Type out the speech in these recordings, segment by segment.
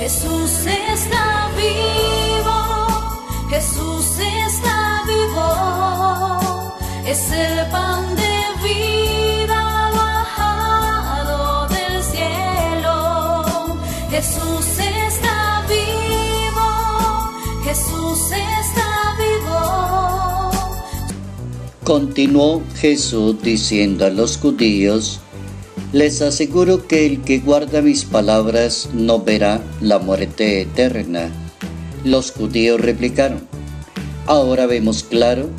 Jesús está vivo, Jesús está vivo, es el pan de vida bajado del cielo. Jesús está vivo, Jesús está vivo. Continuó Jesús diciendo a los judíos: les aseguro que el que guarda mis palabras no verá la muerte eterna. Los judíos replicaron: ahora vemos claro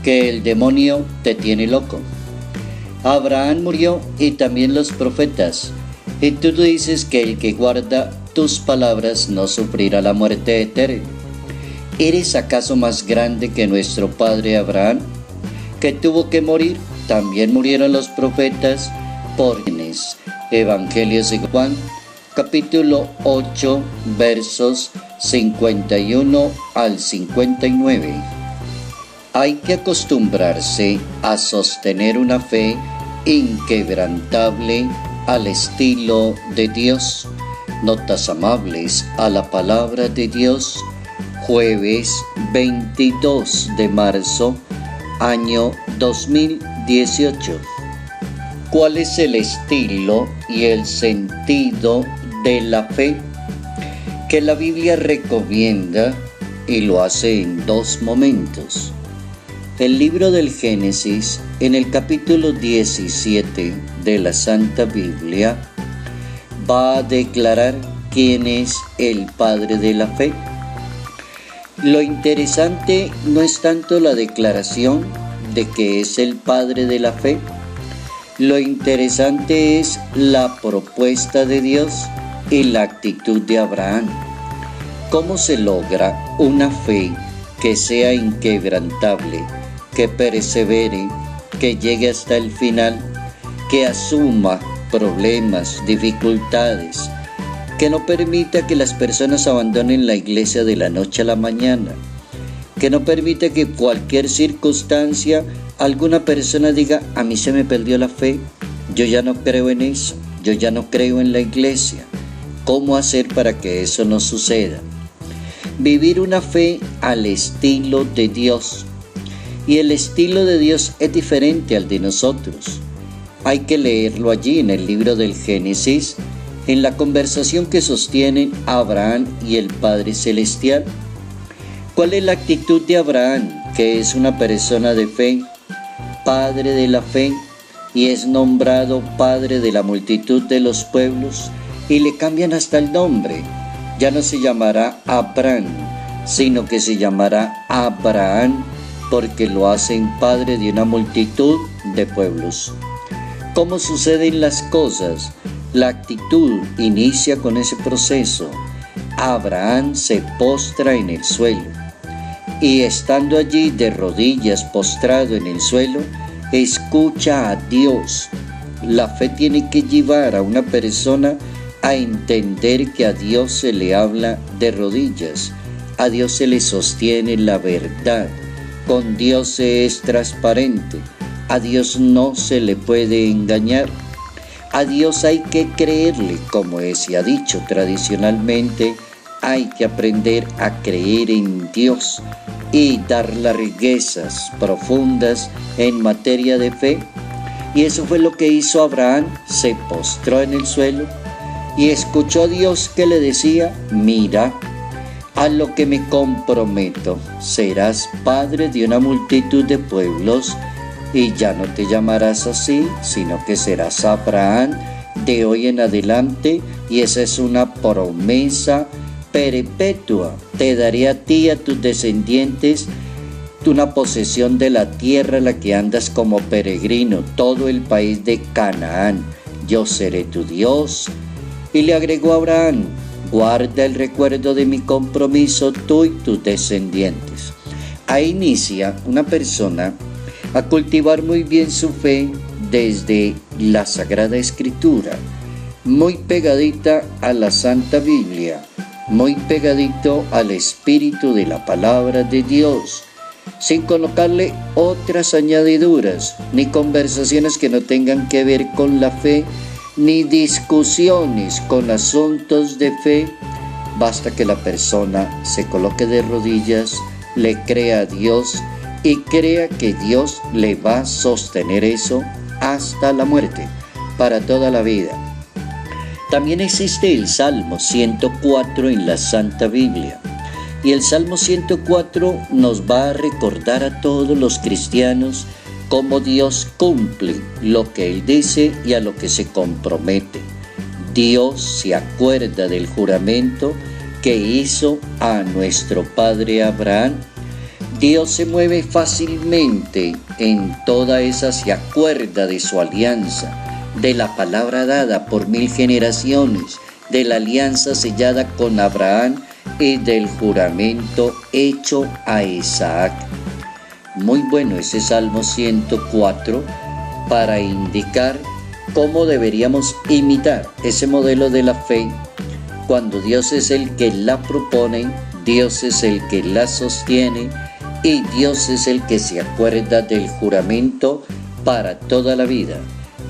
que el demonio te tiene loco. Abraham murió y también los profetas, y tú dices que el que guarda tus palabras no sufrirá la muerte eterna. ¿Eres acaso más grande que nuestro padre Abraham, que tuvo que morir? También murieron los profetas por quienes. Evangelio de Juan, capítulo 8, versos 51 al 59. Hay que acostumbrarse a sostener una fe inquebrantable al estilo de Dios. Notas amables a la palabra de Dios, jueves 22 de marzo, año 2018. ¿Cuál es el estilo y el sentido de la fe que la Biblia recomienda y lo hace en dos momentos? El libro del Génesis, en el capítulo 17 de la Santa Biblia, va a declarar quién es el padre de la fe. Lo interesante no es tanto la declaración de que es el padre de la fe. Lo interesante es la propuesta de Dios y la actitud de Abraham. ¿Cómo se logra una fe que sea inquebrantable, que persevere, que llegue hasta el final, que asuma problemas, dificultades, que no permita que las personas abandonen la iglesia de la noche a la mañana, que no permita que cualquier circunstancia alguna persona diga: a mí se me perdió la fe, yo ya no creo en eso, yo ya no creo en la iglesia? ¿Cómo hacer para que eso no suceda? Vivir una fe al estilo de Dios. Y el estilo de Dios es diferente al de nosotros. Hay que leerlo allí en el libro del Génesis, en la conversación que sostienen Abraham y el Padre Celestial. ¿Cuál es la actitud de Abraham, que es una persona de fe, padre de la fe, y es nombrado padre de la multitud de los pueblos? Y le cambian hasta el nombre. Ya no se llamará Abraham, sino que se llamará Abraham, porque lo hacen padre de una multitud de pueblos. ¿Cómo suceden las cosas? La actitud inicia con ese proceso. Abraham se postra en el suelo, y estando allí de rodillas postrado en el suelo, escucha a Dios. La fe tiene que llevar a una persona a entender que a Dios se le habla de rodillas, a Dios se le sostiene la verdad, con Dios se es transparente, a Dios no se le puede engañar, a Dios hay que creerle, como se ha dicho tradicionalmente. Hay que aprender a creer en Dios y dar las riquezas profundas en materia de fe. Y eso fue lo que hizo Abraham. Se postró en el suelo y escuchó a Dios que le decía: mira, a lo que me comprometo, serás padre de una multitud de pueblos, y ya no te llamarás así, sino que serás Abraham de hoy en adelante, y esa es una promesa perpetua. Te daré a ti y a tus descendientes una posesión de la tierra en la que andas como peregrino, todo el país de Canaán. Yo seré tu Dios. Y le agregó a Abraham: guarda el recuerdo de mi compromiso, tú y tus descendientes. Ahí inicia una persona a cultivar muy bien su fe desde la Sagrada Escritura, muy pegadita a la Santa Biblia, muy pegadito al espíritu de la palabra de Dios, sin colocarle otras añadiduras, ni conversaciones que no tengan que ver con la fe, ni discusiones con asuntos de fe, Basta que la persona se coloque de rodillas, le crea a Dios y crea que Dios le va a sostener eso hasta la muerte, para toda la vida. También existe el Salmo 104 en la Santa Biblia. Y el Salmo 104 nos va a recordar a todos los cristianos cómo Dios cumple lo que Él dice y a lo que se compromete. Dios se acuerda del juramento que hizo a nuestro padre Abraham. Dios se mueve fácilmente en toda esa, se acuerda de su alianza, de la palabra dada por 1000 generaciones, de la alianza sellada con Abraham y del juramento hecho a Isaac. Muy bueno ese Salmo 104 para indicar cómo deberíamos imitar ese modelo de la fe cuando Dios es el que la propone, Dios es el que la sostiene y Dios es el que se acuerda del juramento para toda la vida.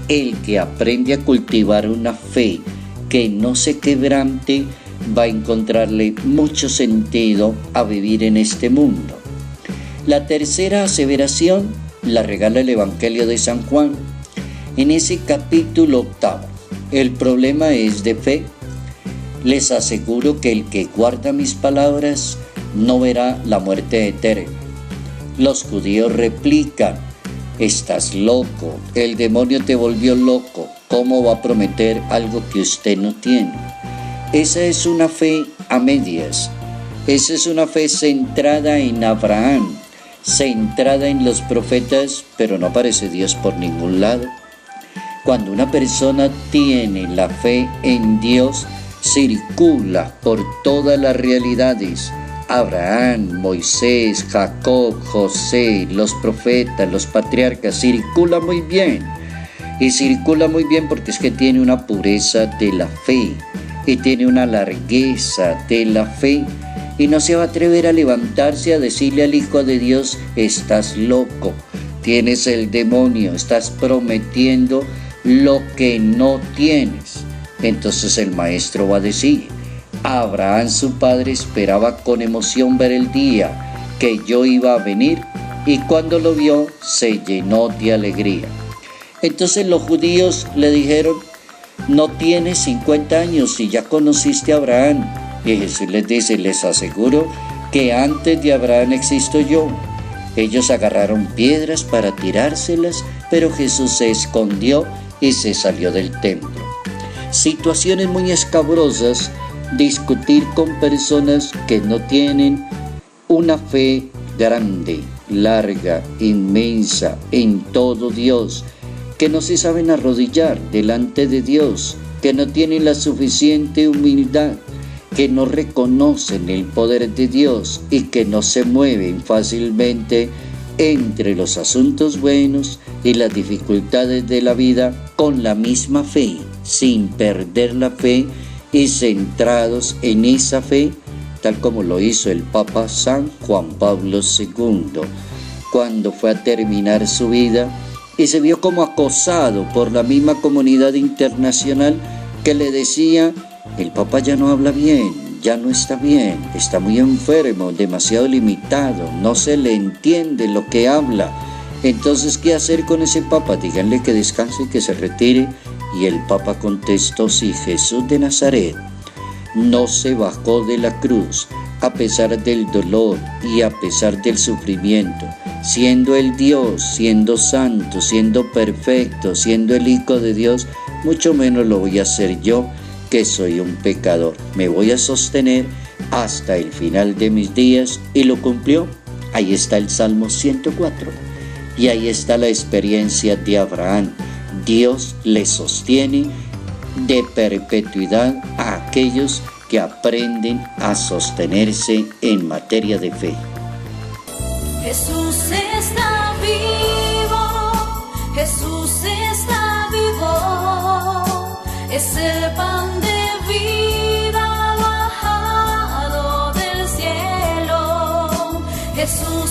El que aprende a cultivar una fe que no se quebrante va a encontrarle mucho sentido a vivir en este mundo. La tercera aseveración la regala el Evangelio de San Juan. En ese capítulo 8, el problema es de fe. Les aseguro que el que guarda mis palabras no verá la muerte eterna. Los judíos replican: estás loco, el demonio te volvió loco, ¿cómo va a prometer algo que usted no tiene? Esa es una fe a medias, esa es una fe centrada en Abraham, centrada en los profetas, pero no aparece Dios por ningún lado. Cuando una persona tiene la fe en Dios, circula por todas las realidades. Abraham, Moisés, Jacob, José, los profetas, los patriarcas, circula muy bien. Y circula muy bien porque es que tiene una pureza de la fe y tiene una largueza de la fe. Y no se va a atrever a levantarse a decirle al Hijo de Dios: estás loco, tienes el demonio, estás prometiendo lo que no tienes. Entonces el maestro va a decir: Abraham, su padre, esperaba con emoción ver el día que yo iba a venir, y cuando lo vio se llenó de alegría. Entonces los judíos le dijeron: no tienes 50 años y ya conociste a Abraham. Y Jesús les dice: les aseguro que antes de Abraham existo yo. Ellos agarraron piedras para tirárselas, pero Jesús se escondió y se salió del templo. Situaciones muy escabrosas, discutir con personas que no tienen una fe grande, larga, inmensa en todo Dios, que no se saben arrodillar delante de Dios, que no tienen la suficiente humildad, que no reconocen el poder de Dios y que no se mueven fácilmente entre los asuntos buenos y las dificultades de la vida con la misma fe, sin perder la fe y centrados en esa fe, tal como lo hizo el Papa San Juan Pablo II, cuando fue a terminar su vida y se vio como acosado por la misma comunidad internacional que le decía: el Papa ya no habla bien, ya no está bien, está muy enfermo, demasiado limitado, no se le entiende lo que habla. Entonces, ¿qué hacer con ese Papa? Díganle que descanse, que se retire. Y el Papa contestó: si Jesús de Nazaret no se bajó de la cruz a pesar del dolor y a pesar del sufrimiento, siendo el Dios, siendo santo, siendo perfecto, siendo el Hijo de Dios, mucho menos lo voy a hacer yo, que soy un pecador. Me voy a sostener hasta el final de mis días, y lo cumplió. Ahí está el Salmo 104 y ahí está la experiencia de Abraham. Dios le sostiene de perpetuidad a aquellos que aprenden a sostenerse en materia de fe. Jesús está vivo, Jesús está vivo, es el pan de vida bajado del cielo. Jesús